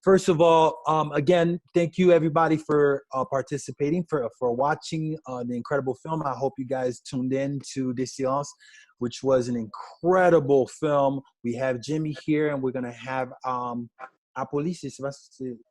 First of all, again, thank you everybody for participating, for watching the incredible film. I hope you guys tuned in to Desrances, which was an incredible film. We have Jimmy here, and we're gonna have Apolline.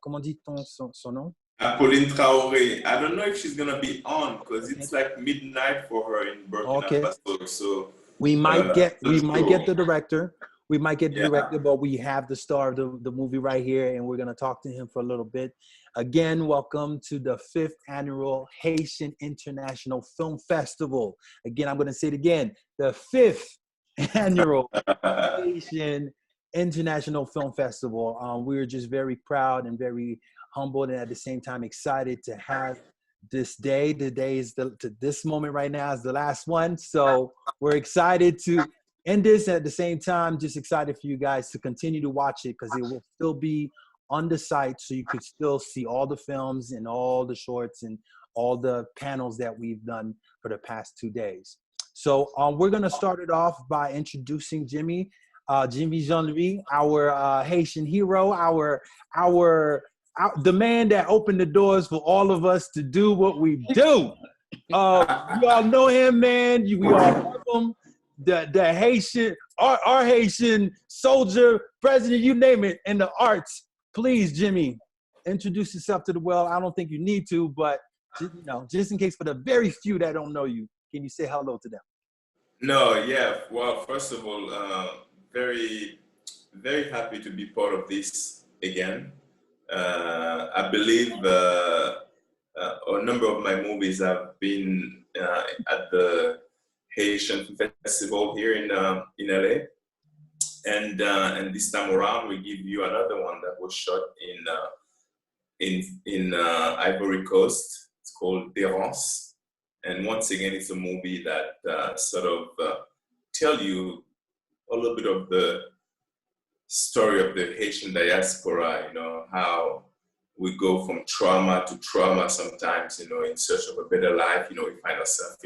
Comment dit son nom? Apolline Traore. I don't know if she's gonna be on because it's like midnight for her in Burkina Faso. So we might get the director. We might get the director, but we have the star of the movie right here, and we're going to talk to him for a little bit. Again, welcome to the 5th Annual Haitian International Film Festival. Again, I'm going to say it again, the 5th Annual Haitian International Film Festival. We're just very proud and very humbled, and at the same time excited to have this day. The day is to this moment right now is the last one, so we're excited to end this, and at the same time, just excited for you guys to continue to watch it because it will still be on the site, so you could still see all the films and all the shorts and all the panels that we've done for the past 2 days. So we're gonna start it off by introducing Jimmy Jean-Louis, our Haitian hero, the man that opened the doors for all of us to do what we do. You all know him, man. We all love him. The Haitian, our Haitian soldier, president, you name it, in the arts. Please, Jimmy, introduce yourself to the world. I don't think you need to, but just in case for the very few that don't know you, can you say hello to them? No, yeah. Well, first of all, very, very happy to be part of this again. I believe a number of my movies have been at the Haitian Festival here in LA, and this time around we give you another one that was shot in Ivory Coast. It's called Desrances, and once again it's a movie that sort of tell you a little bit of the story of the Haitian diaspora. How we go from trauma to trauma sometimes. In search of a better life. We find ourselves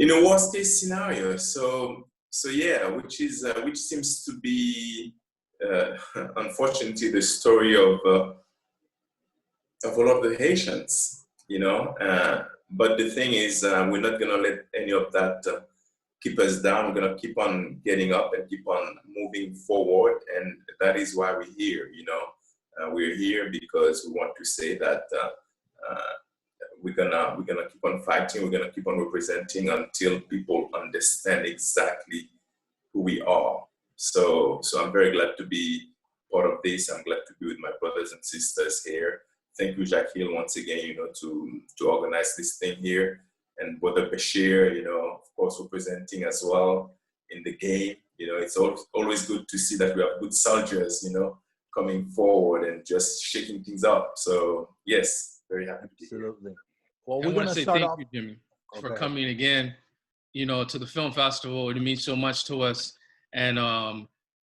in a worst case scenario, so yeah, which seems to be unfortunately the story of all of the Haitians, but the thing is, we're not gonna let any of that keep us down. We're gonna keep on getting up and keep on moving forward, and that is why we're here. We're here because we want to say that we're gonna keep on fighting. We're gonna keep on representing until people understand exactly who we are. So I'm very glad to be part of this. I'm glad to be with my brothers and sisters here. Thank you, Jacques Hill, once again, to organize this thing here, and Brother Bechir, of course, representing as well in the game. It's always good to see that we have good soldiers, coming forward and just shaking things up. So yes, very happy to be here. Absolutely. Well, I want to say thank you, Jimmy, for coming again, to the film festival. It means so much to us, and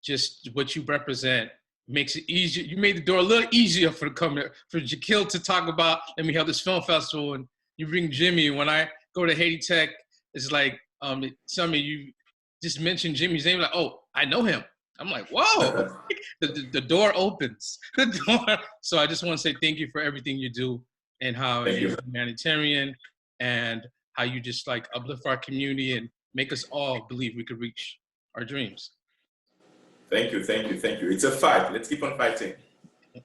just what you represent makes it easier. You made the door a little easier for Jaquil to talk about. And we have this film festival, and you bring Jimmy. When I go to Haiti Tech, it's like some of you just mentioned Jimmy's name, like, oh, I know him. I'm like, whoa, the door opens. The door. So I just want to say thank you for everything you do, and how you're humanitarian, and how you just like uplift our community and make us all believe we could reach our dreams. Thank you. It's a fight. Let's keep on fighting.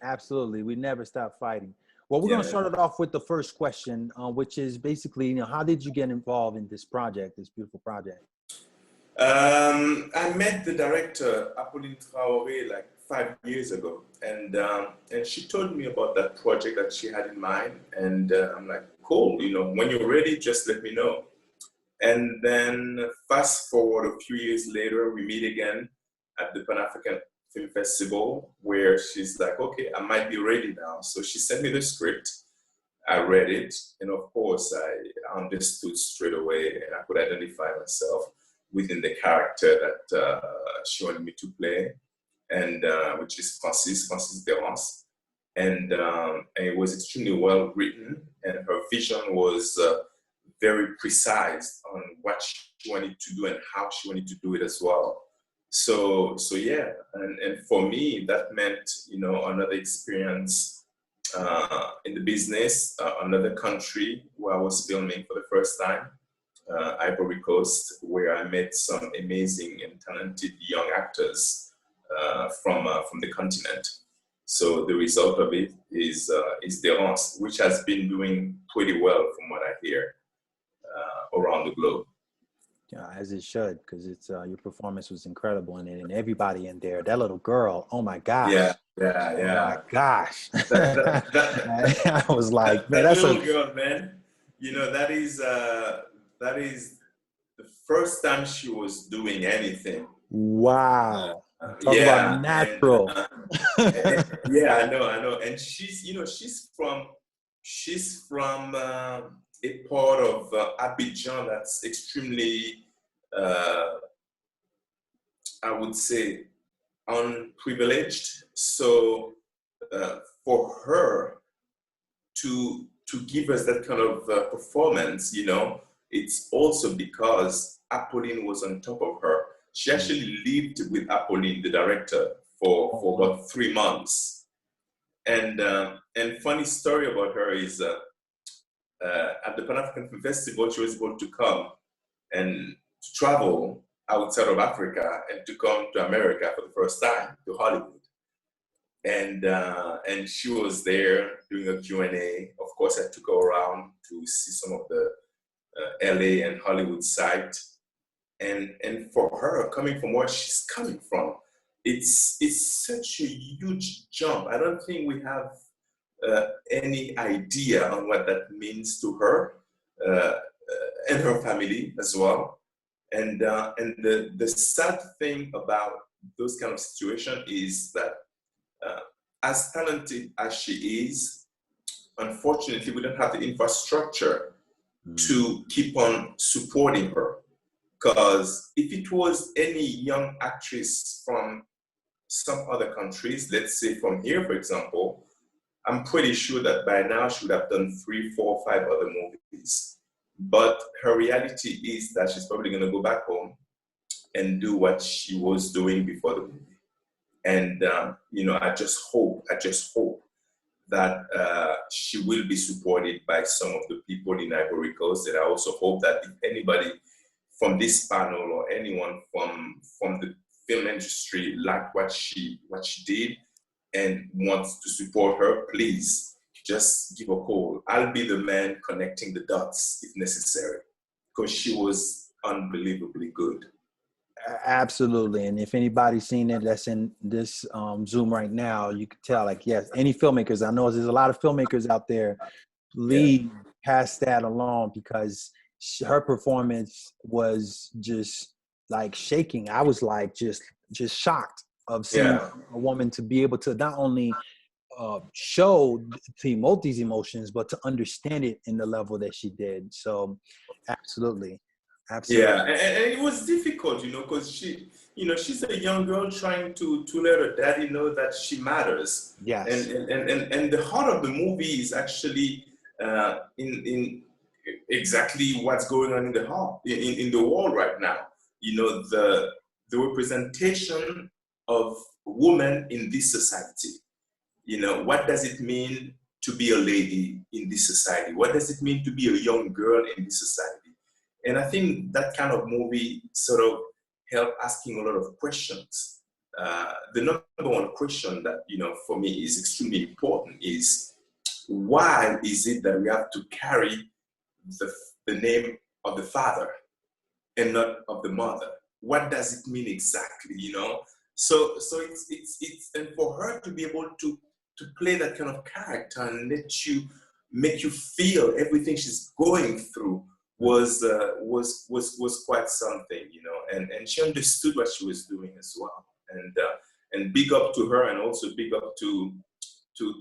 Absolutely. We never stop fighting. Well, we're going to start it off with the first question, which is basically, how did you get involved in this project, this beautiful project? I met the director, Apolline Traore, like 5 years ago, and she told me about that project that she had in mind, and I'm like, cool, when you're ready, just let me know. And then fast forward a few years later, we meet again at the Pan-African Film Festival, where she's like, okay, I might be ready now. So she sent me the script, I read it, and of course I understood straight away, and I could identify myself within the character that she wanted me to play, and which is Francis Desrances. And it was extremely well written, and her vision was very precise on what she wanted to do and how she wanted to do it as well. So yeah, and for me that meant, another experience in the business, another country where I was filming for the first time, Ivory Coast, where I met some amazing and talented young actors from the continent. So the result of it is Desrances, which has been doing pretty well from what I hear around the globe. Yeah, as it should, because it's your performance was incredible, and everybody in there, that little girl, oh my gosh, yeah, oh my gosh, that I was like, man, that that's little girl, man. That is the first time she was doing anything. Wow. Talk Yeah, about natural. yeah, I know, and she's from a part of Abidjan that's extremely, I would say, unprivileged. So for her to give us that kind of performance, it's also because Apolline was on top of her. She actually lived with Apolline, the director, for about 3 months. And funny story about her is at the Pan-African Film Festival, she was able to come and to travel outside of Africa and to come to America for the first time, to Hollywood. And she was there doing a Q&A. Of course, I took her around to see some of the LA and Hollywood site. And for her, coming from where she's coming from, it's such a huge jump. I don't think we have any idea on what that means to her and her family as well. And the sad thing about those kind of situations is that as talented as she is, unfortunately, we don't have the infrastructure to keep on supporting her. Because if it was any young actress from some other countries, let's say from here, for example, I'm pretty sure that by now she would have done 3, 4, 5 other movies. But her reality is that she's probably going to go back home and do what she was doing before the movie. And, I just hope that she will be supported by some of the people in Ivory Coast. And I also hope that if anybody from this panel or anyone from the film industry liked what she did and wants to support her, please just give a call. I'll be the man connecting the dots if necessary, because she was unbelievably good. Absolutely. And if anybody's seen it that's in this Zoom right now, you can tell, like, yes, any filmmakers, I know there's a lot of filmmakers out there, please pass that along, because her performance was just like shaking. I was like just shocked of seeing a woman to be able to not only show, to emote these emotions, but to understand it in the level that she did. So absolutely. Yeah, and it was difficult, because she's a young girl trying to let her daddy know that she matters. Yes. And the heart of the movie is actually in exactly what's going on in the heart, in the world right now. The representation of women in this society. What does it mean to be a lady in this society? What does it mean to be a young girl in this society? And I think that kind of movie sort of helped asking a lot of questions. The number one question that, for me is extremely important is, why is it that we have to carry the name of the father and not of the mother? What does it mean exactly, So it's and for her to be able to play that kind of character and make you feel everything she's going through was quite something, and she understood what she was doing as well. And big up to her, and also big up to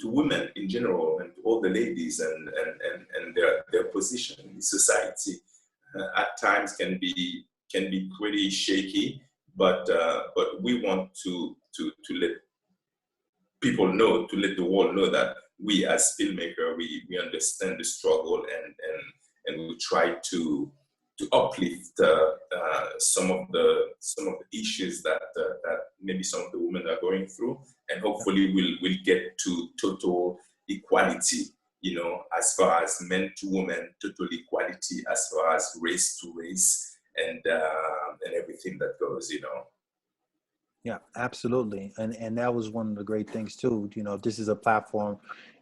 women in general, and to all the ladies and their position in society. At times can be pretty shaky, but we want to let people know, to let the world know that we as filmmakers, we understand the struggle, and we try to uplift some of the issues that maybe some of the women are going through, and hopefully we'll get to total equality, as far as men to women, total equality as far as race to race, and everything that goes, Yeah, absolutely. And that was one of the great things too. This is a platform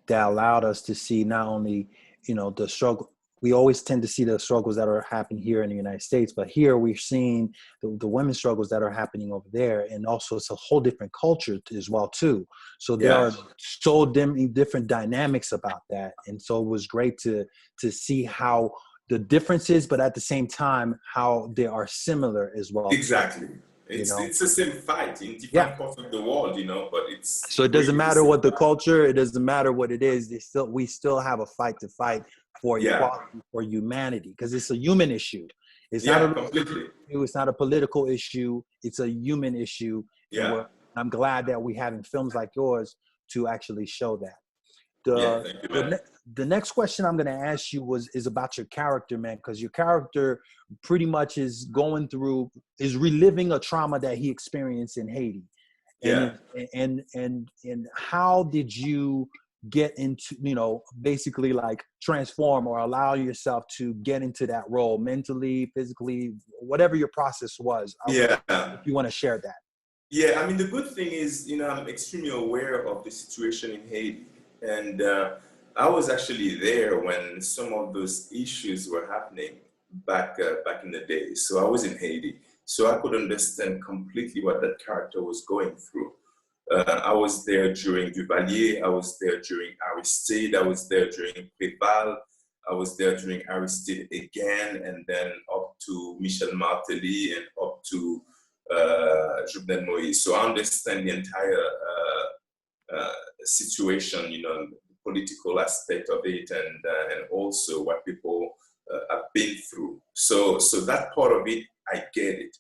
that allowed us to see not only, the struggle. We always tend to see the struggles that are happening here in the United States, but here we're seeing the women's struggles that are happening over there. And also it's a whole different culture as well too. So there are so different dynamics about that. And so it was great to see how the differences, but at the same time, how they are similar as well. Exactly. It's the same fight in different parts of the world, but it's... So it doesn't matter what the culture, it doesn't matter what it is. We still have a fight to fight for equality, for humanity, because it's a human issue. It's not completely. It's not a political issue. It's a human issue. Yeah. I'm glad that we having films like yours to actually show that. Thank you, man. The next question I'm going to ask you is about your character, man, because your character pretty much is reliving a trauma that he experienced in Haiti. And how did you get into, basically like transform or allow yourself to get into that role mentally, physically, whatever your process was? If you want to share that. Yeah, I mean, the good thing is, I'm extremely aware of the situation in Haiti. And I was actually there when some of those issues were happening back in the day. So I was in Haiti. So I could understand completely what that character was going through. I was there during Duvalier. I was there during Aristide. I was there during Préval. I was there during Aristide again, and then up to Michel Martelly and up to Jovenel Moïse. So I understand the entire situation, the political aspect of it, and also what people have been through. So that part of it, I get it.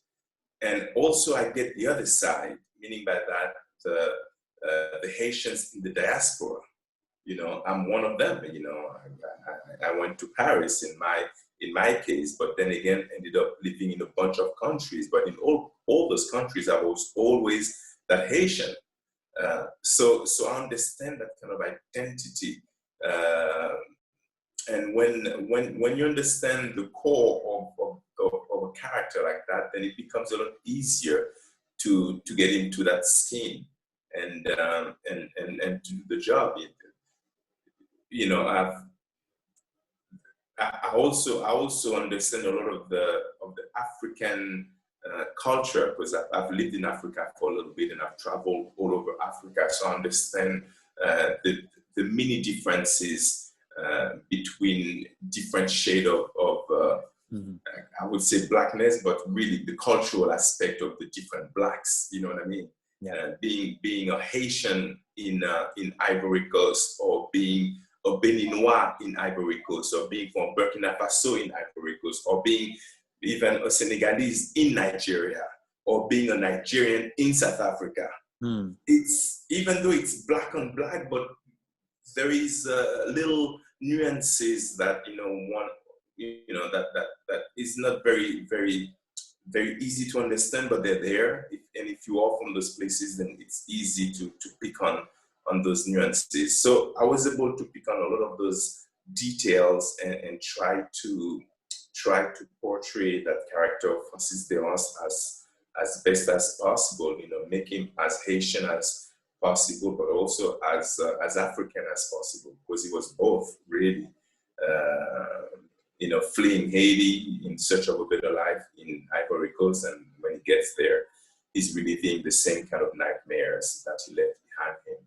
And also I get the other side, meaning by that, the Haitians in the diaspora. I'm one of them. I went to Paris in my case, but then again ended up living in a bunch of countries. But in all those countries, I was always that Haitian. So I understand that kind of identity. And when you understand the core of a character like that, then it becomes a lot easier to get into that skin and to do the job. I also understand a lot of the African culture, because I've lived in Africa for a little bit and I've traveled all over Africa, so I understand the many differences between different shade of I would say blackness, but really the cultural aspect of the different blacks. You know what I mean? Yeah. Being a Haitian in Ivory Coast, or being a Beninois in Ivory Coast, or being from Burkina Faso in Ivory Coast, or being even a Senegalese in Nigeria, or being a Nigerian in South Africa. It's, even though it's black on black, but there is little nuances that that is not very easy to understand, but they're there. And if you are from those places, then it's easy to pick on those nuances. So I was able to pick on a lot of those details and try to portray that character of Francis Desrances as best as possible. Make him as Haitian as possible, but also as African as possible, because he was both really. Fleeing Haiti in search of a better life in Ivory Coast, and when he gets there, he's reliving the same kind of nightmares that he left behind him,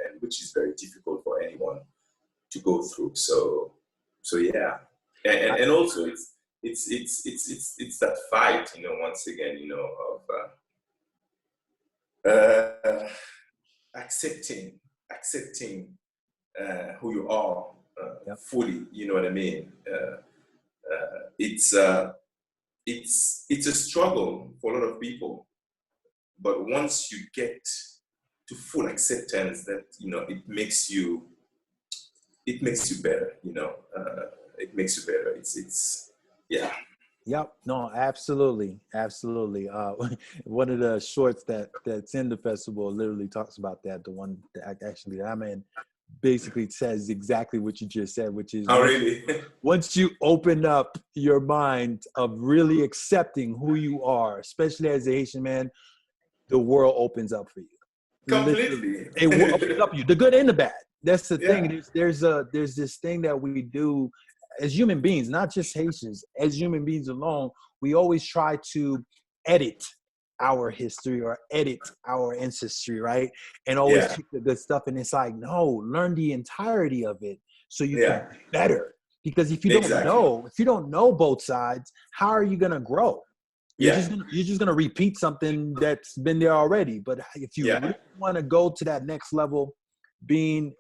and which is very difficult for anyone to go through. So yeah, and also it's that fight, once again, of accepting who you are fully. You know what I mean? It's a struggle for a lot of people, but once you get to full acceptance, that it makes you better. It makes you better. It's yeah. Yep. No, absolutely. Absolutely. One of the shorts that's in the festival literally talks about that. The one that actually I'm in basically says exactly what you just said, which is Oh, really? once you open up your mind of really accepting who you are, especially as a Haitian man, the world opens up for you. Literally, Completely. it opens up for you, the good and the bad. That's the Yeah. thing. There's this thing that we do as human beings, not just Haitians, as human beings alone. We always try to edit our history or edit our ancestry, right? And always Yeah. keep the good stuff. And it's like, no, learn the entirety of it so you can Yeah. be better. Because if you Exactly. don't know both sides, how are you gonna grow? Yeah. You're just gonna repeat something that's been there already. But if you Yeah. really want to go to that next level, being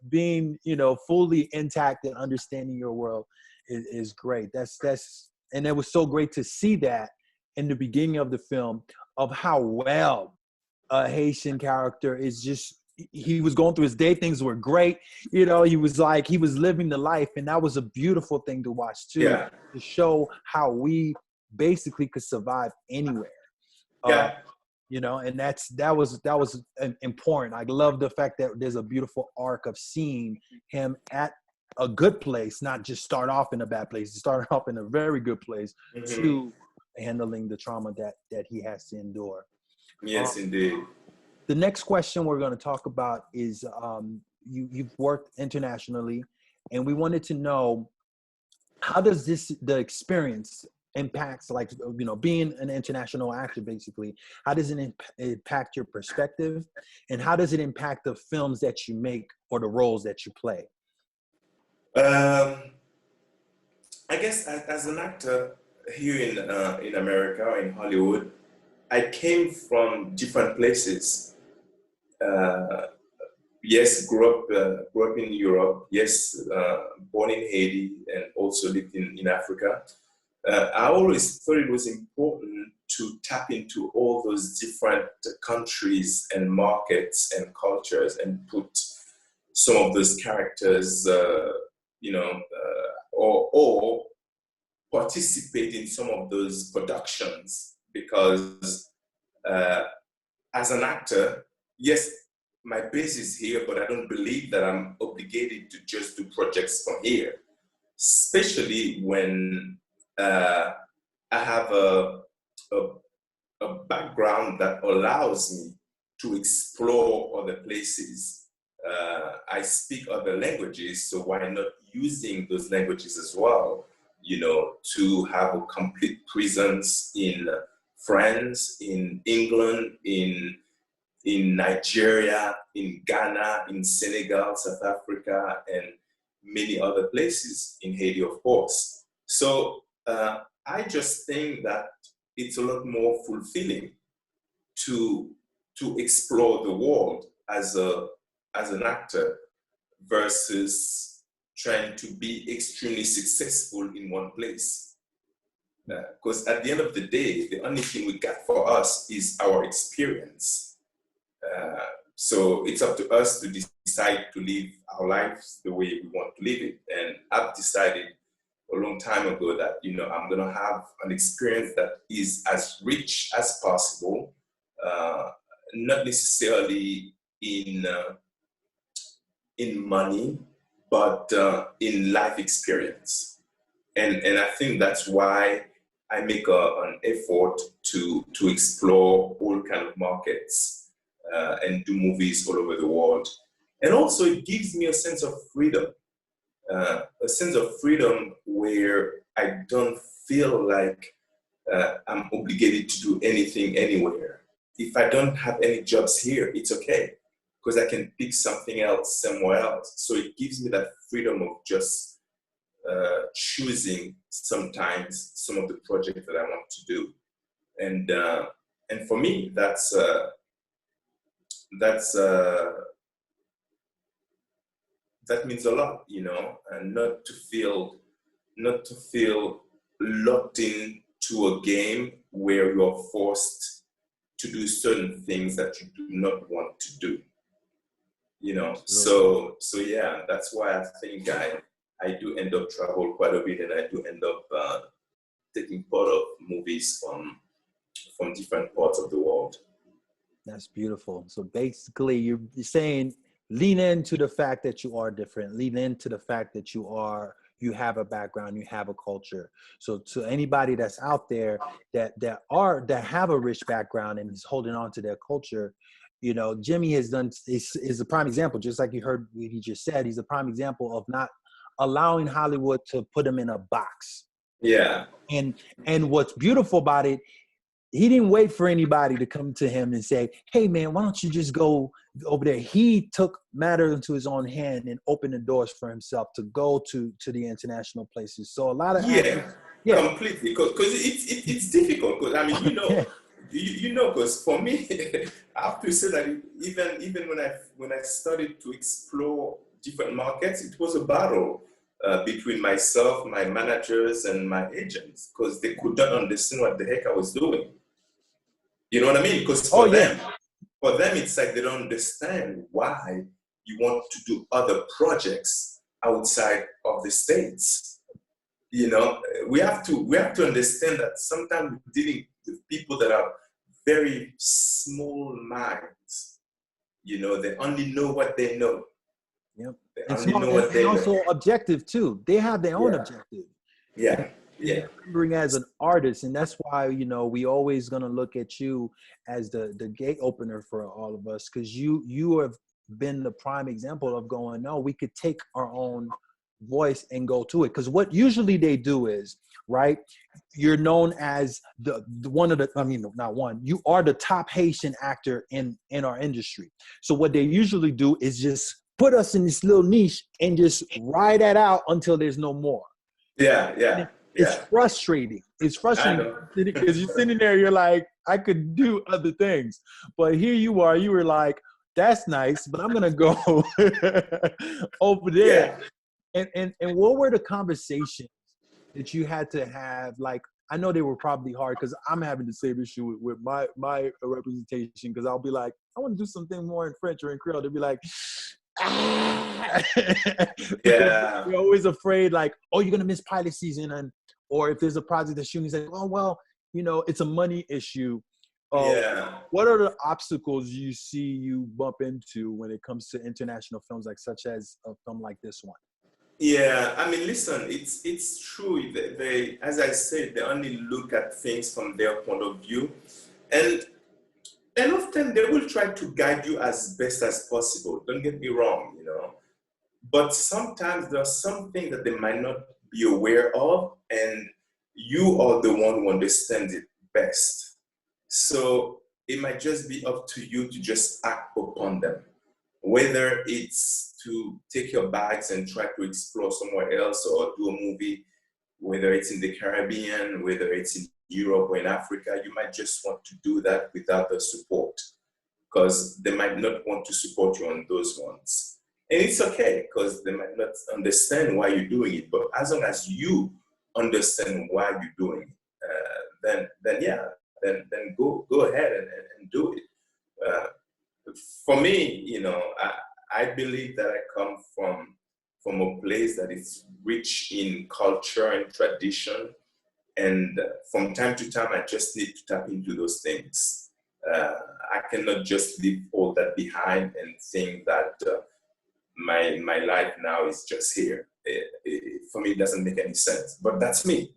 fully intact and understanding your world is great. And it was so great to see that in the beginning of the film of how well a Haitian character is just. He was going through his day. Things were great. He was living the life, and that was a beautiful thing to watch too, Yeah. to show how we basically could survive anywhere. Yeah. And that was important. I love the fact that there's a beautiful arc of seeing him at a good place, not just start off in a bad place. He started off in a very good place Mm-hmm. to handling the trauma that he has to endure. Yes, indeed. The next question we're going to talk about is you've worked internationally, and we wanted to know, how does the experience impacts, like, being an international actor, basically, how does it impact your perspective, and how does it impact the films that you make or the roles that you play? I guess as an actor here in America or in Hollywood, I came from different places. Yes, grew up in Europe. Yes, born in Haiti and also lived in Africa. I always thought it was important to tap into all those different countries and markets and cultures and put some of those characters, or participate in some of those productions, because as an actor, yes, my base is here, but I don't believe that I'm obligated to just do projects from here, especially when I have a background that allows me to explore other places. I speak other languages, so why not using those languages as well, to have a complete presence in France, in England, in Nigeria, in Ghana, in Senegal, South Africa, and many other places, in Haiti, of course. So I just think that it's a lot more fulfilling to explore the world as an actor versus trying to be extremely successful in one place. Because at the end of the day, the only thing we got for us is our experience. So it's up to us to decide to live our lives the way we want to live it. And I've decided a long time ago that, I'm going to have an experience that is as rich as possible, not necessarily in money, but in life experience. And I think that's why I make an effort to explore all kind of markets and do movies all over the world. And also it gives me a sense of freedom, where I don't feel like I'm obligated to do anything anywhere. If I don't have any jobs here, it's okay, because I can pick something else somewhere else. So it gives me that freedom of just choosing sometimes some of the projects that I want to do. And for me, that means a lot, and not to feel locked into a game where you're forced to do certain things that you do not want to do. So yeah, that's why I think I do end up travel quite a bit, and I do end up taking part of movies from different parts of the world. That's beautiful. So basically, you're saying lean into the fact that you are different. Lean into the fact that you have a background, you have a culture. So to anybody that's out there that have a rich background and is holding on to their culture, you know, Jimmy is a prime example. Just like you heard what he just said, he's a prime example of not allowing Hollywood to put him in a box. Yeah. And what's beautiful about it, he didn't wait for anybody to come to him and say, hey, man, why don't you just go over there? He took matter into his own hand and opened the doors for himself to go to the international places. So a lot of actors, completely, because it's difficult. Because I mean, you know, you know, because for me, I have to say that even when I started to explore different markets, it was a battle between myself, my managers, and my agents, because they could not understand what the heck I was doing. You know what I mean? Because for them, it's like they don't understand why you want to do other projects outside of the States. You know, we have to understand that sometimes we're dealing with people that are very small minds. You know, they only know what they know. Yep. They and only small, know what they know. Also objective too. They have their own objective. Yeah. Remembering as an artist, and that's why, you know, we always gonna look at you as the gate opener for all of us, because you have been the prime example of going, no, we could take our own voice and go to it. Because what usually they do is, right, you're known as the one of the, I mean, not one, you are the top Haitian actor in our industry. So what they usually do is just put us in this little niche and just ride that out until there's no more. It's frustrating. It's frustrating because you're sitting there, you're like, I could do other things. But here you are, you were like, that's nice, but I'm going to go over there. And what were the conversations that you had to have? Like, I know they were probably hard because I'm having the same issue with my representation, because I'll be like, I want to do something more in French or in Creole. They'll be like, You're always afraid, like, oh, you're going to miss pilot season. Or if there's a project that's shooting, say, oh, well, you know, it's a money issue. What are the obstacles you see you bump into when it comes to international films, like such as a film like this one? Yeah, I mean, listen, it's true. They, as I said, they only look at things from their point of view, and often they will try to guide you as best as possible. Don't get me wrong, you know, but sometimes there's something that they might not be aware of, and you are the one who understands it best. So it might just be up to you to just act upon them, whether it's to take your bags and try to explore somewhere else or do a movie, whether it's in the Caribbean, whether it's in Europe or in Africa. You might just want to do that without the support, because they might not want to support you on those ones. And it's okay, because they might not understand why you're doing it. But as long as you understand why you're doing it, then go ahead and do it. For me, you know, I believe that I come from a place that is rich in culture and tradition. And from time to time, I just need to tap into those things. I cannot just leave all that behind and think that my life now is just here. For me, it doesn't make any sense. But that's me.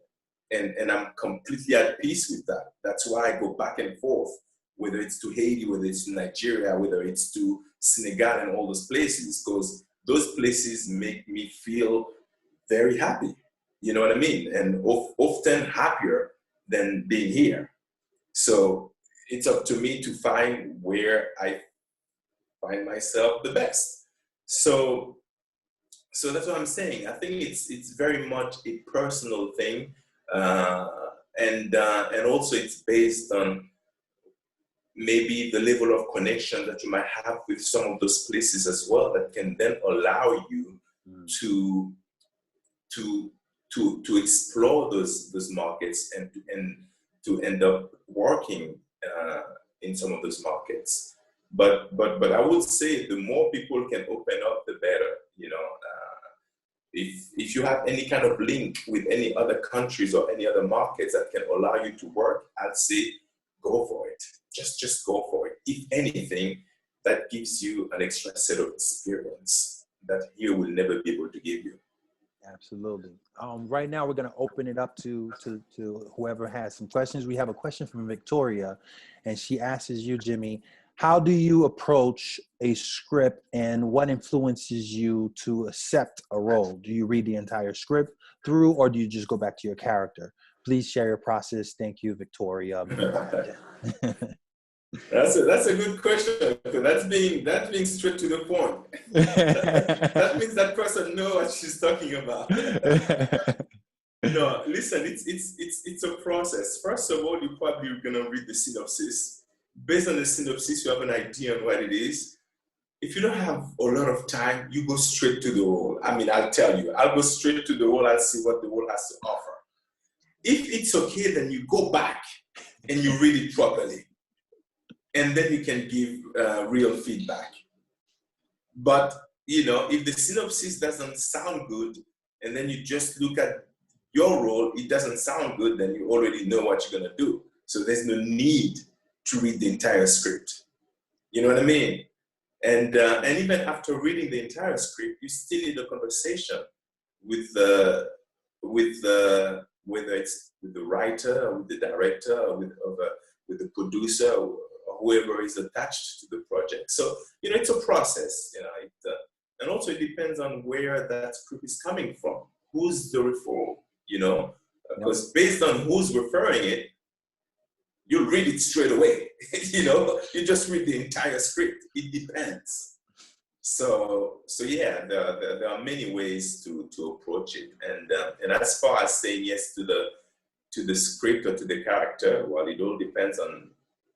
And I'm completely at peace with that. That's why I go back and forth, whether it's to Haiti, whether it's to Nigeria, whether it's to Senegal and all those places, because those places make me feel very happy. You know what I mean? And often happier than being here. So it's up to me to find where I find myself the best. So that's what I'm saying. I think it's very much a personal thing. And also it's based on maybe the level of connection that you might have with some of those places as well, that can then allow you to explore those markets and to end up working in some of those markets. But I would say the more people can open up, the better. You know, if you have any kind of link with any other countries or any other markets that can allow you to work, I'd say go for it. Just go for it. If anything, that gives you an extra set of experience that here will never be able to give you. Absolutely. Right now, we're going to open it up to whoever has some questions. We have a question from Victoria, and she asks you, Jimmy, how do you approach a script and what influences you to accept a role? Do you read the entire script through, or do you just go back to your character? Please share your process. Thank you, Victoria. That's a good question. That's being straight to the point. That means that person knows what she's talking about. No, listen, it's a process. First of all, you're probably gonna read the synopsis. Based on the synopsis, you have an idea on what it is. If you don't have a lot of time, you go straight to the role. I mean, I'll tell you, I'll go straight to the role. I'll see what the role has to offer. If it's okay, then you go back and you read it properly. And then you can give real feedback. But, if the synopsis doesn't sound good, and then you just look at your role, it doesn't sound good, then you already know what you're going to do. So there's no need to read the entire script. You know what I mean? And even after reading the entire script, you still need a conversation with whether it's with the writer, or with the director, or with the producer, or whoever is attached to the project. So, it's a process, and also it depends on where that script is coming from. Who's the referral, because based on who's referring it, you'll read it straight away. You just read the entire script. It depends. So yeah, there are many ways to approach it. And as far as saying yes to the script or to the character, well, it all depends on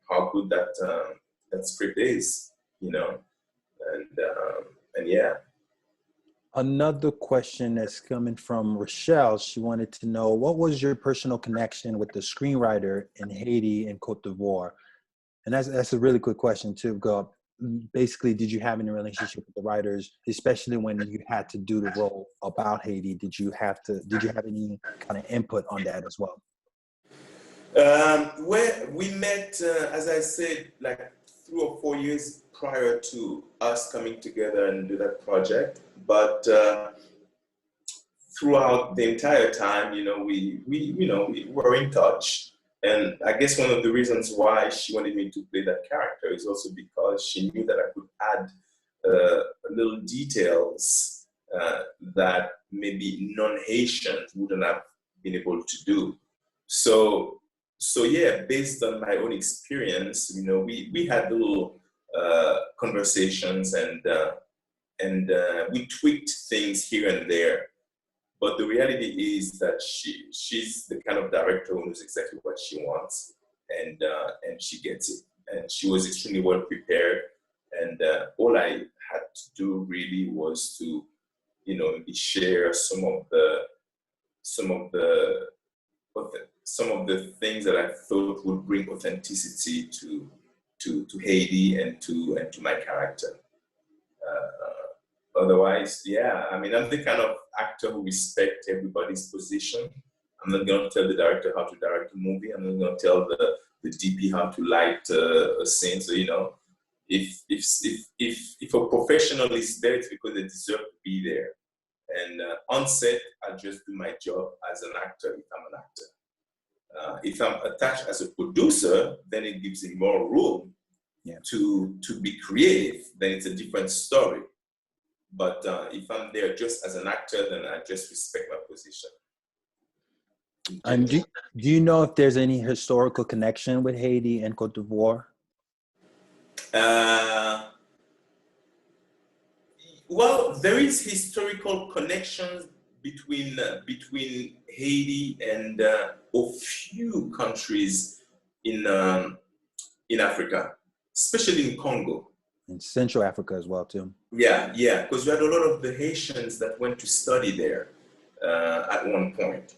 how good that script is, and yeah. Another question that's coming from Rochelle. She wanted to know, what was your personal connection with the screenwriter in Haiti and Cote d'Ivoire? And that's a really good question too. Basically, did you have any relationship with the writers, especially when you had to do the role about Haiti? Did you have any kind of input on that as well? Where we met, as I said, like 3 or 4 years prior to us coming together and do that project. But throughout the entire time, we were in touch. And I guess one of the reasons why she wanted me to play that character is also because she knew that I could add little details that maybe non-Haitians wouldn't have been able to do. So yeah, based on my own experience, we had little conversations and we tweaked things here and there. But the reality is that she's the kind of director who knows exactly what she wants, and she gets it. And she was extremely well prepared. And all I had to do really was to, maybe share some of the things that I thought would bring authenticity to Haiti and to my character. Otherwise, yeah, I mean, I'm the kind of actor who respects everybody's position. I'm not going to tell the director how to direct a movie. I'm not going to tell the DP how to light a scene. So, if a professional is there, it's because they deserve to be there. And on set, I just do my job as an actor if I'm an actor. If I'm attached as a producer, then it gives me more room to be creative. Then it's a different story. But if I'm there just as an actor, then I just respect my position. And do you know if there's any historical connection with Haiti and Cote d'Ivoire? Well, there is historical connections between Haiti and a few countries in Africa, especially in Congo. In Central Africa as well, too. Yeah, because we had a lot of the Haitians that went to study there at one point.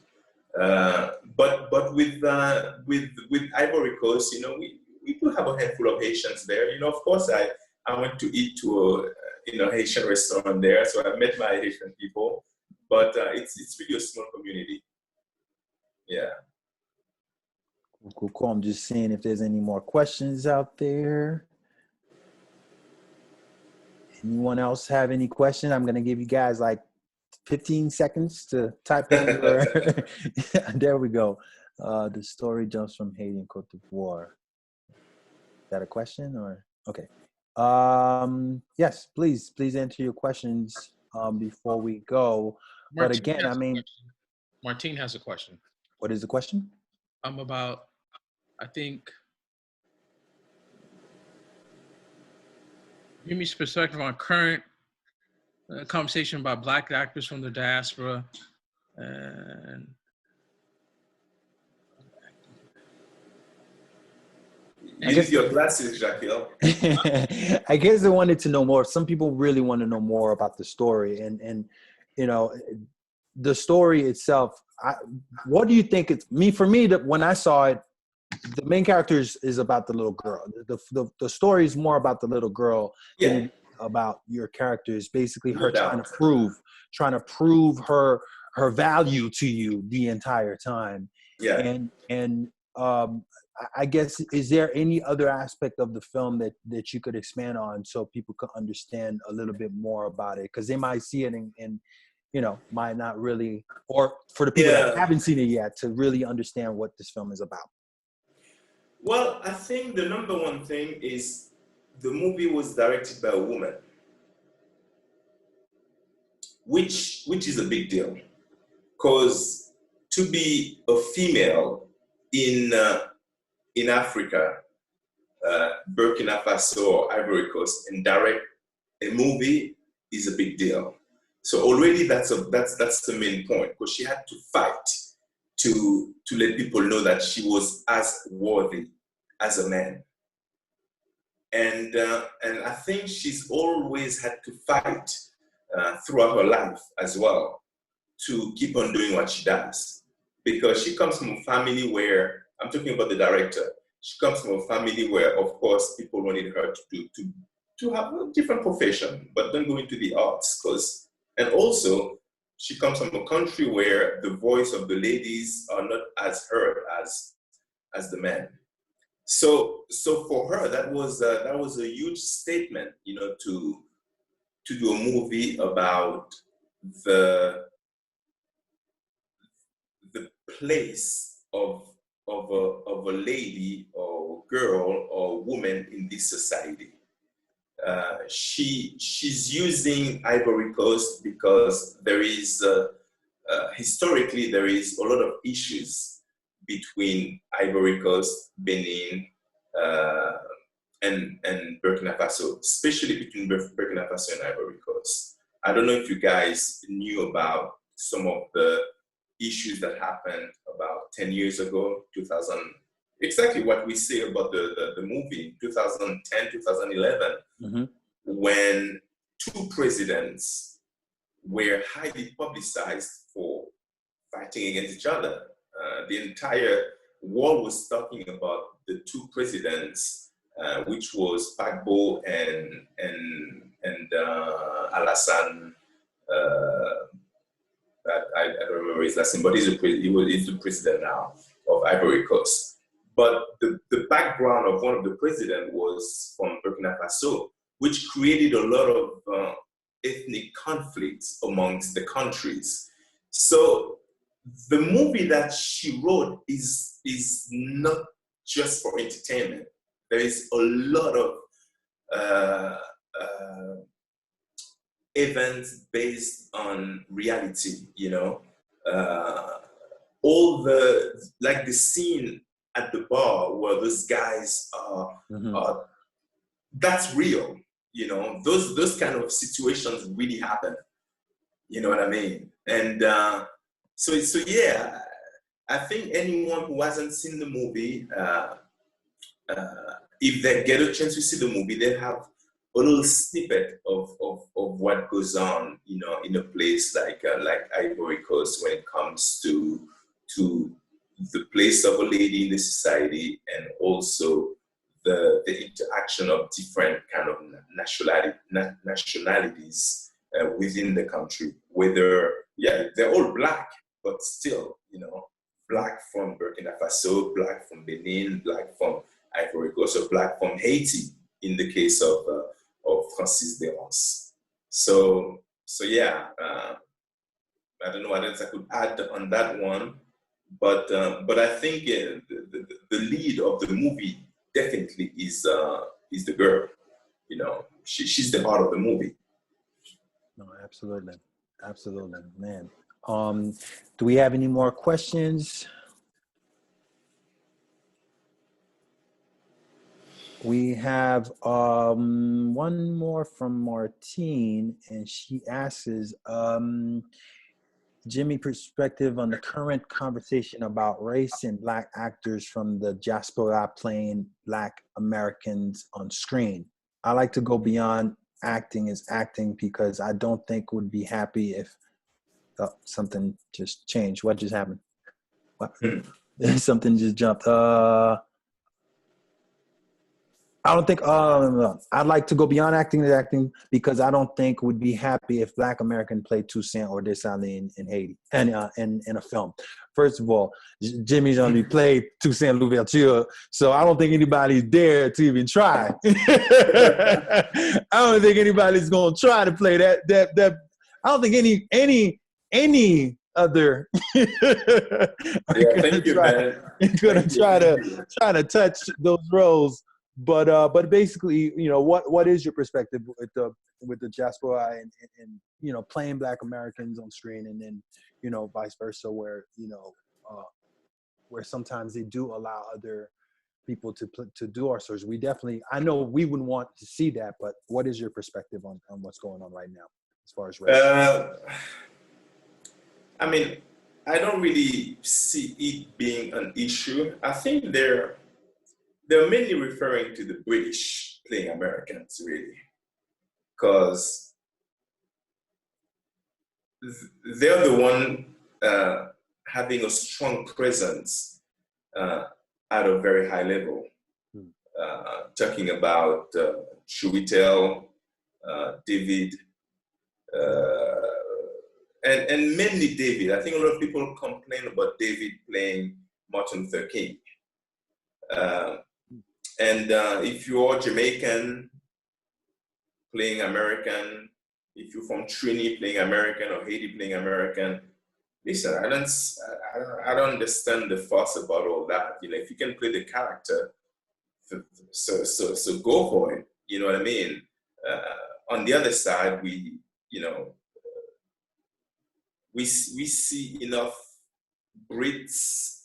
But with Ivory Coast, we do have a handful of Haitians there. Of course, I went to eat to a Haitian restaurant there, so I met my Haitian people. but it's really a small community. Yeah. Cool. I'm just seeing if there's any more questions out there. Anyone else have any question? I'm gonna give you guys like 15 seconds to type in your. There we go. The story jumps from Haiti and Cote d'Ivoire. Is that a question or okay? Yes, please answer your questions before we go. But again, I mean, Martine has a question. What is the question? About, I think, give me perspective on current conversation about Black actors from the diaspora and use your glasses, Jacques. I guess I wanted to know more. Some people really want to know more about the story and you know, the story itself. What do you think it's for me that when I saw it, the main character is about the little girl. The story is more about the little girl than about your characters. Basically, her trying to prove her value to you the entire time. Yeah. And I guess, is there any other aspect of the film that you could expand on so people could understand a little bit more about it? Because they might see it and you know, might not really, or for the people that haven't seen it yet, to really understand what this film is about. Well, I think the number one thing is the movie was directed by a woman, which is a big deal, because to be a female in Africa, Burkina Faso or Ivory Coast, and direct a movie is a big deal. So already that's the main point, because she had to fight to let people know that she was as worthy as a man. And I think she's always had to fight throughout her life as well to keep on doing what she does, because she comes from a family where, I'm talking about the director, she comes from a family where, of course, people wanted her to have a different profession, but don't go into the arts, and also she comes from a country where the voice of the ladies are not as heard as the men. So for her, that was a huge statement, you know, to do a movie about the place of a lady or girl or woman in this society. She's using Ivory Coast because there is historically there is a lot of issues between Ivory Coast, Benin, and Burkina Faso, especially between Burkina Faso and Ivory Coast. I don't know if you guys knew about some of the issues that happened about 10 years ago, 2000, exactly what we say about the movie, 2010, 2011, when two presidents were highly publicized for fighting against each other. The entire world was talking about the two presidents, which was Gbagbo and Alassane. I don't remember his last name, but he's the president now of Ivory Coast. But the background of one of the presidents was from Burkina Faso, which created a lot of ethnic conflicts amongst the countries. So the movie that she wrote is not just for entertainment. There is a lot of events based on reality, you know. All the scene at the bar where those guys are, that's real, you know. Those kind of situations really happen, you know what I mean? And so yeah, I think anyone who hasn't seen the movie, if they get a chance to see the movie, they have a little snippet of what goes on, you know, in a place like Ivory Coast when it comes to the place of a lady in the society, and also the interaction of different kind of nationalities within the country. Whether, they're all black, but still, black from Burkina Faso, black from Benin, black from Ivory Coast, or black from Haiti, in the case of Francis Desrances. So yeah, I don't know what else I could add on that one, but I think the lead of the movie definitely is the girl. She's the heart of the movie. No, absolutely, man. Do we have any more questions? We have one more from Martine, and she asks, Jimmy, perspective on the current conversation about race and Black actors from the diaspora playing Black Americans on screen. I like to go beyond acting is acting because I don't think would be happy if something just changed. What just happened? What? Something just jumped. I don't think, I'd like to go beyond acting to acting because I don't think would be happy if Black American played Toussaint or Dessalines in Haiti and in a film. First of all, Jimmy's only played Toussaint Louverture, so I don't think anybody's dare to even try. I don't think anybody's going to try to play that. I don't think any other thank you, man. Gonna try to touch those roles. But basically, what is your perspective with the diaspora and playing Black Americans on screen, and then vice versa, where where sometimes they do allow other people to do our search. I know we wouldn't want to see that, but what is your perspective on what's going on right now as far as race? I mean, I don't really see it being an issue. I think they're mainly referring to the British playing Americans, really, because they're the one having a strong presence at a very high level. Talking about Chiwetel, David, and mainly David. I think a lot of people complain about David playing Martin Luther King. And if you're Jamaican playing American, if you're from Trinidad playing American or Haiti playing American, listen, I don't understand the fuss about all that. If you can play the character, so go for it. You know what I mean? On the other side, we see enough Brits,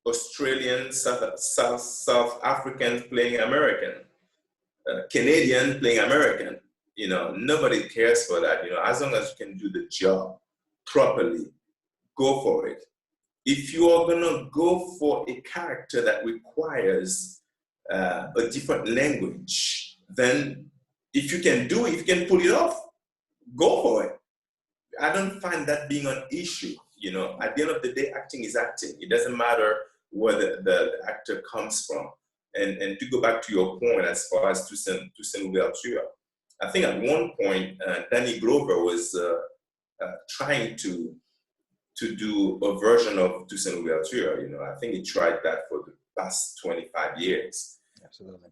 Australian, South African playing American, Canadian playing American. Nobody cares for that. As long as you can do the job properly, go for it. If you are gonna go for a character that requires a different language, then if you can do it, if you can pull it off, go for it. I don't find that being an issue. At the end of the day, acting is acting. It doesn't matter where the actor comes from. And to go back to your point as far as Toussaint Louverture, I think at one point, Danny Glover was trying to do a version of Toussaint Louverture. I think he tried that for the past 25 years. Absolutely.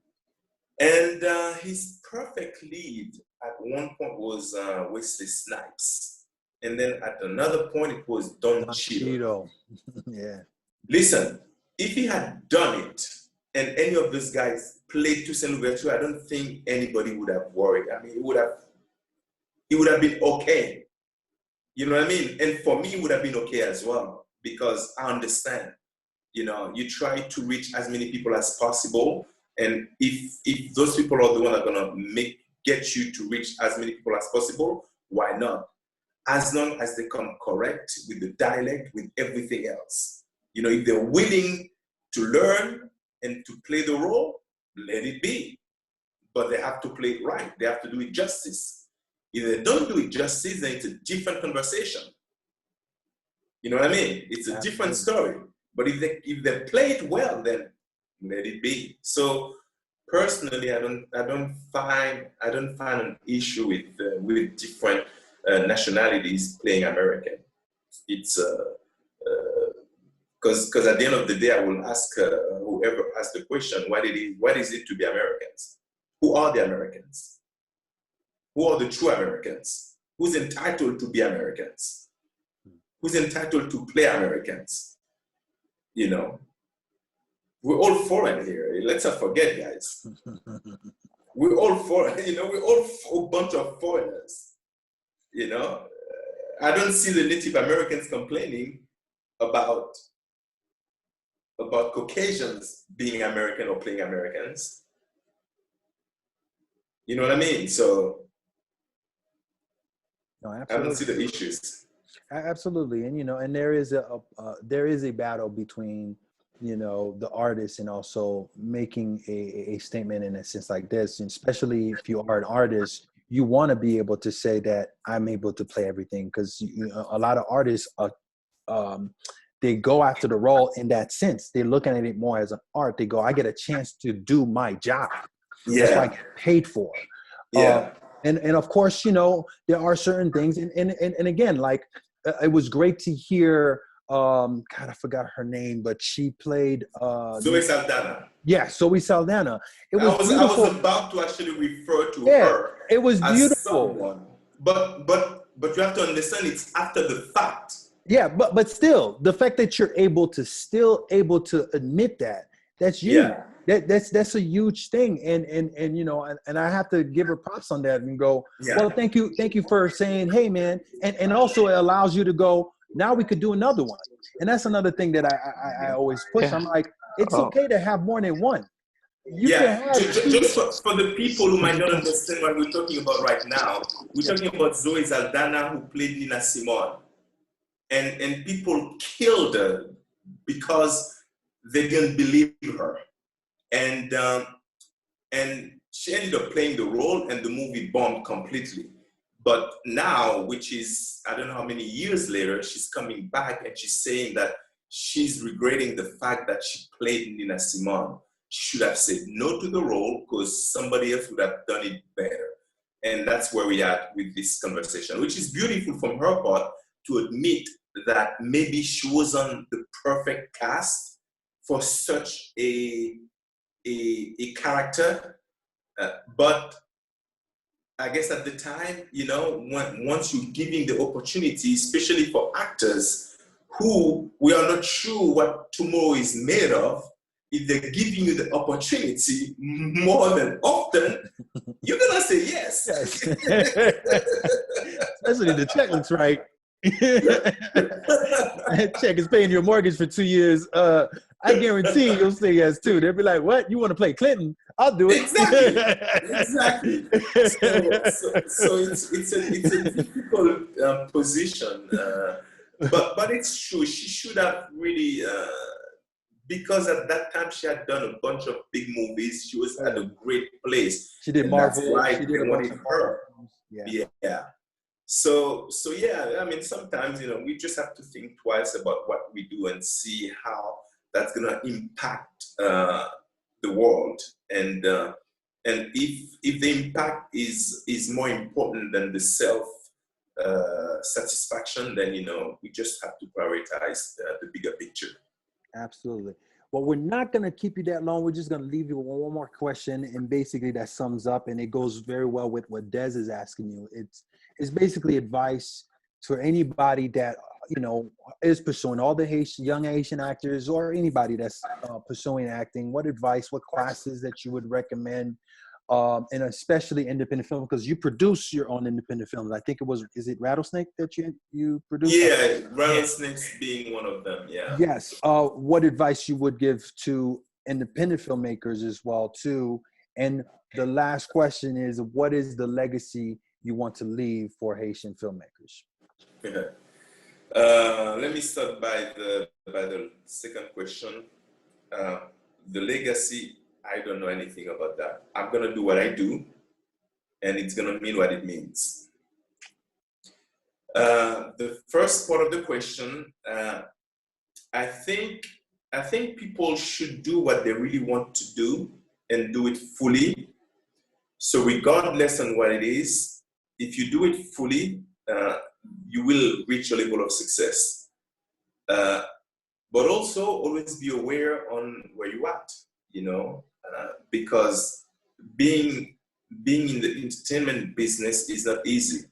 And his perfect lead at one point was Wesley Snipes. And then at another point, it was Don Cheadle. Yeah. Listen, if he had done it and any of those guys played Toussaint Louverture, I don't think anybody would have worried. I mean, it would have been okay. You know what I mean? And for me, it would have been okay as well, because I understand, you try to reach as many people as possible. And if those people are the ones that are going to get you to reach as many people as possible, why not? As long as they come correct with the dialect, with everything else. If they're willing to learn and to play the role, let it be. But they have to play it right. They have to do it justice. If they don't do it justice, then it's a different conversation. You know what I mean? It's a different story. But if they play it well, then let it be. So personally, I don't find an issue with different nationalities playing American. It's because at the end of the day, I will ask whoever asked the question, what is it to be Americans? Who are the Americans? Who are the true Americans? Who's entitled to be Americans? Who's entitled to play Americans? You know, we're all foreign here. Let's not forget, guys. We're all foreign. You know, we're all a bunch of foreigners. You know, I don't see the Native Americans complaining about Caucasians being American or playing Americans. You know what I mean? So no, I don't see the issues. Absolutely, and you know, and there is a battle between, you know, the artist and also making a statement in a sense like this, and especially if you are an artist, you want to be able to say that I'm able to play everything, because a lot of artists they go after the role in that sense. They're looking at it more as an art. They go, I get a chance to do my job. Yeah. That's what I get paid for. Yeah. And of course, you know, there are certain things, and again, like it was great to hear. God, I forgot her name, but she played Zoe Saldana. Yeah, Zoe Saldana. I was about to actually refer to her. It was beautiful. Someone. But you have to understand it's after the fact. Yeah, but still, the fact that you're able to admit that's you. Yeah. That's a huge thing, and you know, and I have to give her props on that and go, well, thank you for saying, hey man, and also it allows you to go, now we could do another one, and that's another thing that I always push. I'm like, it's okay to have more than one. Just for the people who might not understand what we're talking about right now, we're talking about Zoe Saldana, who played Nina Simone, and people killed her because they didn't believe her. And she ended up playing the role, and the movie bombed completely. But now, which is, I don't know how many years later, she's coming back and she's saying that she's regretting the fact that she played Nina Simone. She should have said no to the role because somebody else would have done it better. And that's where we are with this conversation, which is beautiful from her part to admit that maybe she wasn't the perfect cast for such a character, but I guess at the time, you know, once you're giving the opportunity, especially for actors who we are not sure what tomorrow is made of, if they're giving you the opportunity more than often, you're gonna say yes. Especially the check looks right. That check is paying your mortgage for 2 years. I guarantee you'll say yes too. They'll be like, "What? You want to play Clinton? I'll do it." Exactly. So it's a difficult position, but it's true. She should have really, because at that time she had done a bunch of big movies. She was at a great place. She did Marvel. That's why she did they wanted her. Yeah. So yeah, I mean, sometimes, you know, we just have to think twice about what we do and see how that's gonna impact the world, and if the impact is more important than the self satisfaction, then, you know, we just have to prioritize the bigger picture. Absolutely. Well, we're not going to keep you that long. We're just going to leave you with one more question, and basically that sums up, and it goes very well with what Des is asking you. It's basically advice to anybody that, you know, is pursuing, all the young Haitian actors or anybody that's pursuing acting. What advice, what classes that you would recommend, and especially independent film, because you produce your own independent films. I think is it Rattlesnake that you produce? Yeah, Rattlesnakes being one of them. Yeah. Yes. What advice you would give to independent filmmakers as well too? And the last question is, what is the legacy you want to leave for Haitian filmmakers? Yeah. Let me start by the second question. The legacy, I don't know anything about that. I'm gonna do what I do, and it's gonna mean what it means. The first part of the question, I think people should do what they really want to do, and do it fully. So regardless on what it is, if you do it fully, you will reach a level of success. But also always be aware on where you're at, you know, because being in the entertainment business is not easy.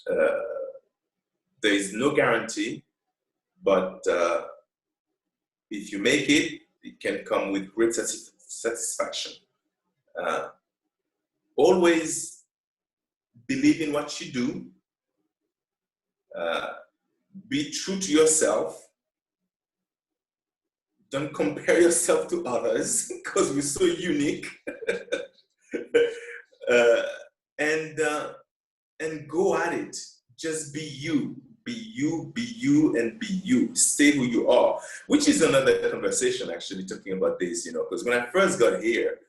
There is no guarantee, but if you make it, it can come with great satisfaction. Always believe in what you do. Be true to yourself. Don't compare yourself to others because we're so unique. And go at it. Just be you. Be you, be you, and be you. Stay who you are, which is another conversation, actually, talking about this, you know, because when I first got here,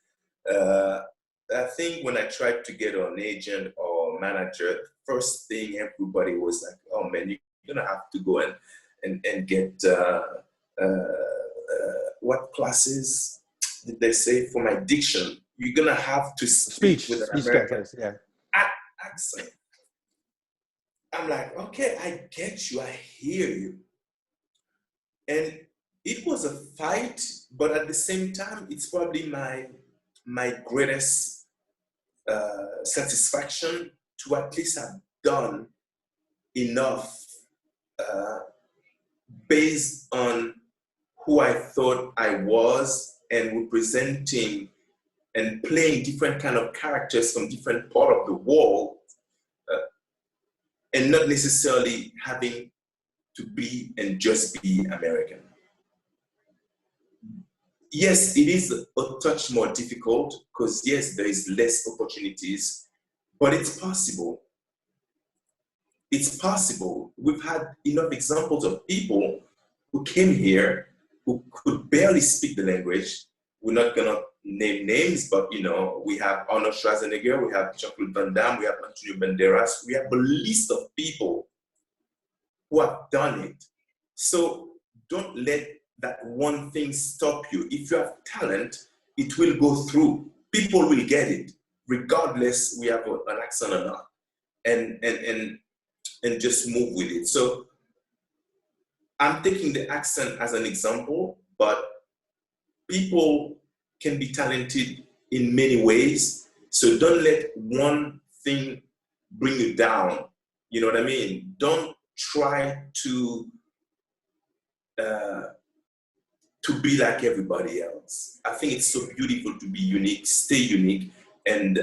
I think when I tried to get an agent or manager, first thing everybody was like, oh man, you're gonna have to go and get what classes did they say for my diction? You're gonna have to speak with an American accent. I'm like, okay, I get you, I hear you. And it was a fight, but at the same time, it's probably my greatest satisfaction to at least have done enough based on who I thought I was and representing and playing different kind of characters from different part of the world, and not necessarily having to be and just be American. Yes, it is a touch more difficult because yes, there is less opportunities, but it's possible. It's possible. We've had enough examples of people who came here who could barely speak the language. We're not gonna name names, but you know, we have Arnold Schwarzenegger, we have Jean-Claude Van Damme, we have Antonio Banderas. We have a list of people who have done it. So don't let that one thing stop you. If you have talent, it will go through. People will get it, regardless we have an accent or not, and just move with it. So I'm taking the accent as an example, but people can be talented in many ways. So don't let one thing bring you down. You know what I mean? Don't try to be like everybody else. I think it's so beautiful to be unique, stay unique, and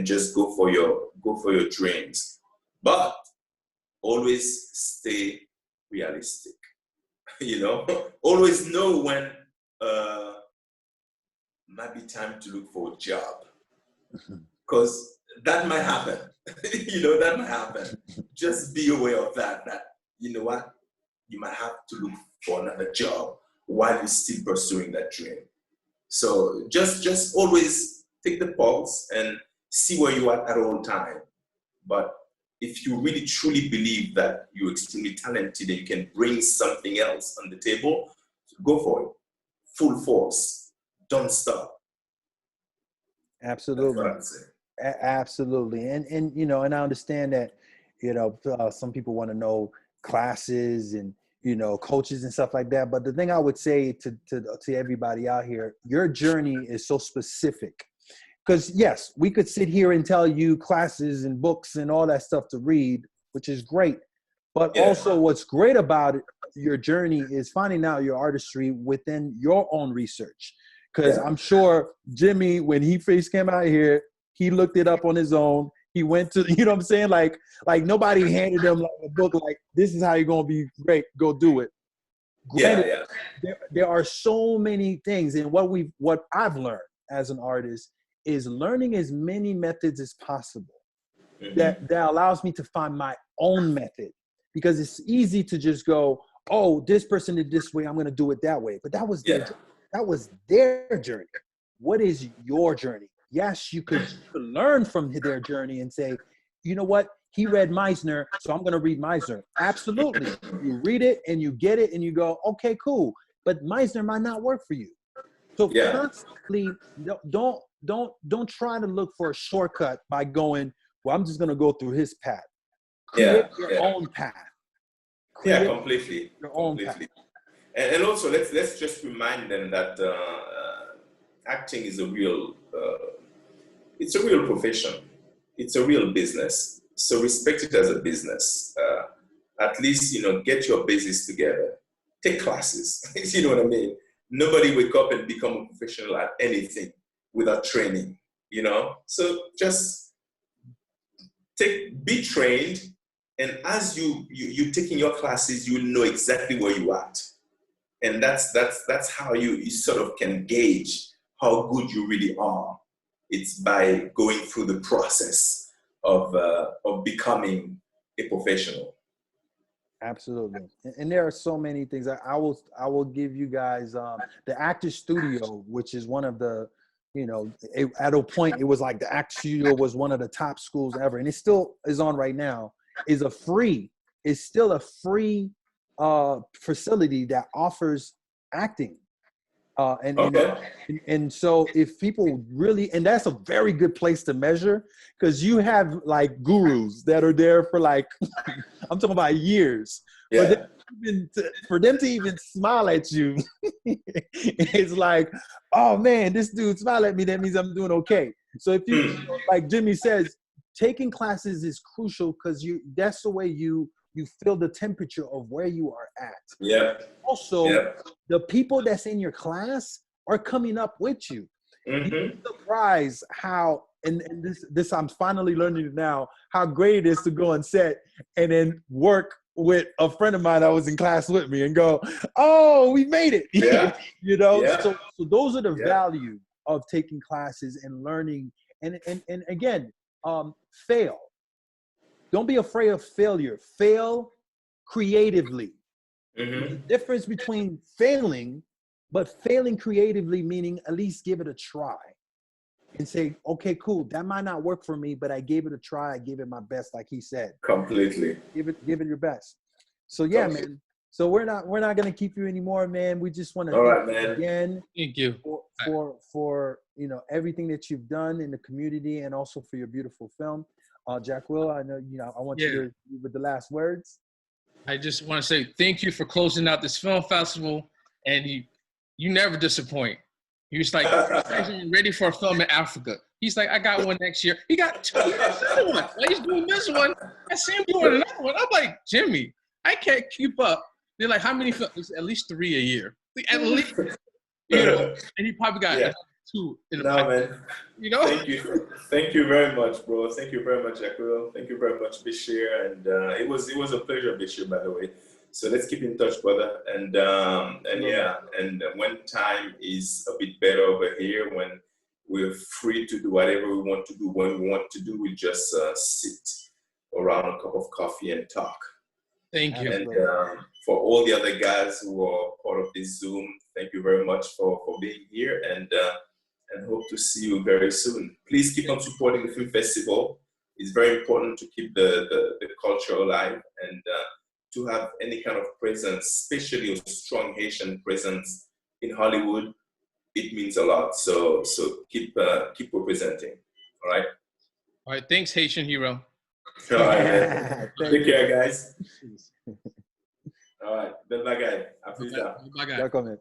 just go for your dreams. But always stay realistic. You know, always know when might be time to look for a job, because that might happen. You know, that might happen. Just be aware of that. That you know what, you might have to look for another job while you're still pursuing that dream. So just always take the pulse and see where you are at all time. But if you really truly believe that you're extremely talented and you can bring something else on the table, go for it. Full force. Don't stop. Absolutely. Absolutely. And you know, and I understand that, you know, some people want to know classes and, you know, coaches and stuff like that. But the thing I would say to everybody out here, your journey is so specific. Because yes, we could sit here and tell you classes and books and all that stuff to read, which is great. But also what's great about it, your journey is finding out your artistry within your own research. Because I'm sure Jimmy, when he first came out here, he looked it up on his own. He went to, you know what I'm saying? Like nobody handed him like a book like, this is how you're going to be great. Go do it. Granted, there are so many things. And what I've learned as an artist is learning as many methods as possible. Mm-hmm. That allows me to find my own method, because it's easy to just go, oh, this person did this way, I'm going to do it that way. But that was their journey. What is your journey? Yes, you could learn from their journey and say, you know what? He read Meisner, so I'm going to read Meisner. Absolutely. You read it and you get it and you go, okay, cool. But Meisner might not work for you. So constantly, don't try to look for a shortcut by going, well, I'm just going to go through his path. Create your own path. Completely. And also, let's just remind them that acting is it's a real profession. It's a real business. So respect it as a business. At least, get your basics together. Take classes. You know what I mean? Nobody wake up and become a professional at anything without training, So just be trained. And as you taking your classes, you know exactly where you at. And that's how you sort of can gauge how good you really are. It's by going through the process of becoming a professional. Absolutely. And there are so many things. I will give you guys the Actors Studio, which is one of the, at a point it was like the Actors Studio was one of the top schools ever, and it still is on right now. It's still a free facility that offers acting. And so if people really, and that's a very good place to measure, because you have like gurus that are there for like, I'm talking about years. Yeah. For them to even smile at you, it's like, oh man, this dude smiled at me. That means I'm doing okay. So if you, like Jimmy says, taking classes is crucial because that's the way you feel the temperature of where you are at. Yeah. Also, the people that's in your class are coming up with you. You'd be surprised how, and this I'm finally learning now, how great it is to go on set and then work with a friend of mine that was in class with me and go, oh, we made it. Yeah. So those are the value of taking classes and learning. And again, fail. Don't be afraid of failure. Fail creatively. The difference between failing, but failing creatively, meaning at least give it a try and say, okay, cool. That might not work for me, but I gave it a try. I gave it my best, like he said. Completely. Give it your best. So yeah, man. So we're not going to keep you anymore, man. We just want to thank you again. Thank you for everything that you've done in the community and also for your beautiful film. Jack Will, I know I want you to with the last words. I just want to say thank you for closing out this film festival, and you never disappoint. He was like, I'm ready for a film in Africa. He's like, I got one next year. He got two. Another one. Well, he's doing this one. I see him doing another one. I'm like, Jimmy, I can't keep up. They're like, how many films? At least 3 a year. At least, and he probably got 2 in the man. Thank you very much, bro. Thank you very much, Jackal. Thank you very much, Bechir. And it was a pleasure, Bechir, by the way. So let's keep in touch, brother. And when time is a bit better over here, when we're free to do whatever we want to do, when we want to do, we just sit around a cup of coffee and talk. Thank you. And for all the other guys who are part of this Zoom, thank you very much for being here, and hope to see you very soon. Please keep on supporting the film festival. It's very important to keep the culture alive and to have any kind of presence, especially a strong Haitian presence in Hollywood. It means a lot. So keep representing. All right. All right. Thanks, Haitian hero. All right. Take care, guys. All right. Bye, guys. Bye, guys.